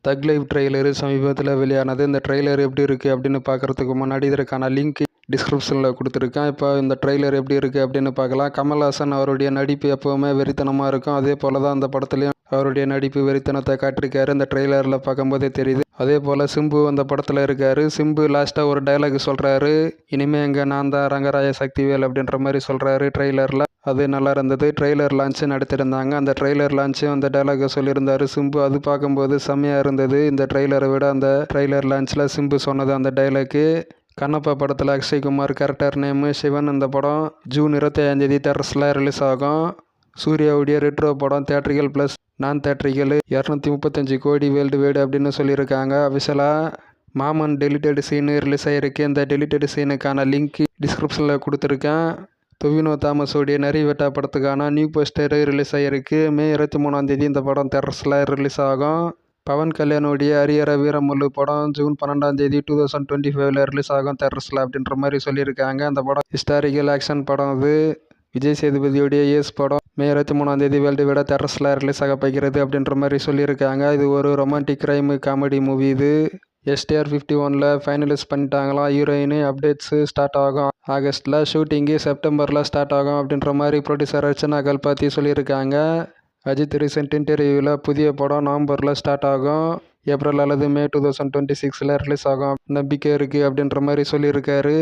தக் live trailer சமீபத்தில் வெளியானது. இந்த ட்ரெய்லர் எப்படி இருக்குது அப்படின்னு பார்க்குறதுக்கு முன்னாடி இதற்கான லிங்க் டிஸ்கிரிப்ஷனில் கொடுத்துருக்கேன். இப்போ இந்த ட்ரெய்லர் எப்படி இருக்குது அப்படின்னு பார்க்கலாம். கமல்ஹாசன் அவருடைய நடிப்பு எப்போவுமே வெறித்தனமாக இருக்கும். அதே போல் தான் அந்த படத்துலையும் அவருடைய நடிப்பு வெறித்தனத்தை காட்டியிருக்காரு. இந்த ட்ரெய்லரில் பார்க்கும்போதே தெரியுது. அதே போல் சிம்பு அந்த படத்தில் இருக்கார். சிம்பு லாஸ்ட்டாக ஒரு டைலாக் சொல்கிறாரு, இனிமேல் எங்கே நான் தான் ரங்கராய சக்திவேல் அப்படின்ற மாதிரி சொல்கிறாரு ட்ரெய்லரில். அது நல்லா இருந்தது. ட்ரெய்லர் லான்ச்சு நடத்திருந்தாங்க. அந்த ட்ரெய்லர் லான்ச்சு அந்த டைலாகை சொல்லியிருந்தார் சிம்பு. அது பார்க்கும்போது செம்மையாக இருந்தது. இந்த ட்ரெய்லரை விட அந்த ட்ரெய்லர் லான்ச்சில் சிம்பு சொன்னது அந்த டைலாக்கு. கண்ணப்பா படத்தில் அக்ஷய்குமார் கேரக்டர் நேமு சிவன். இந்த படம் ஜூன் 25 தேட்டர்ஸில் ரிலீஸ் ஆகும். சூர்யாவுடைய ரெட்ரோ படம் தேட்ரிக்கல் ப்ளஸ் நான் தேட்ரிக்கல் 235 கோடி வேர்ல்டு வைடு அப்படின்னு சொல்லியிருக்காங்க. அஃபிஷியலாக மாமன் டெலிட்டட் சீனு ரிலீஸ் ஆகிருக்கு. இந்த டெலிட்டட் சீனுக்கான லிங்க் டிஸ்கிரிப்ஷனில் கொடுத்துருக்கேன். தொவினோ தாமஸோடைய நரிவேட்டா படத்துக்கான நியூ போஸ்டர் ரிலீஸ் ஆகிருக்கு. மே 23 இந்த படம் தேட்டர்ஸில் ரிலீஸ் ஆகும். பவன் கல்யாணுடைய ஹரிஹர வீரமல்லு படம் ஜூன் 12 2025 ரிலீஸ் ஆகும் தேட்டர்ஸில் அப்படின்ற மாதிரி சொல்லியிருக்காங்க. அந்த படம் ஹிஸ்டாரிக்கல் ஆக்ஷன் படம். அது விஜய் சேதுபதியோடைய ஏஸ் படம் மே 23 வேர்ல்டு வைடு தேட்டர்ஸில் ரிலீஸ் ஆக போகிறது அப்படின்ற மாதிரி சொல்லியிருக்காங்க. இது ஒரு ரொமான்டிக் கிரைம் காமெடி மூவி. இது STR 51 ஃபைனலைஸ் பண்ணிட்டாங்களாம். ஹீரோயின் அப்டேட்ஸு ஸ்டார்ட் ஆகும் ஆகஸ்ட்டில். ஷூட்டிங்கு செப்டம்பரில் ஸ்டார்ட் ஆகும் அப்படின்ற மாதிரி ப்ரொடியூசர் அர்ச்சனா கல்பாத்தி சொல்லியிருக்காங்க. அஜித் ரீசெண்ட் இன்டர்வியூவில் புதிய படம் நவம்பரில் ஸ்டார்ட் ஆகும். ஏப்ரல் அல்லது மே 2026 ரிலீஸ் ஆகும் நம்பிக்கை இருக்குது அப்படின்ற மாதிரி சொல்லியிருக்காரு.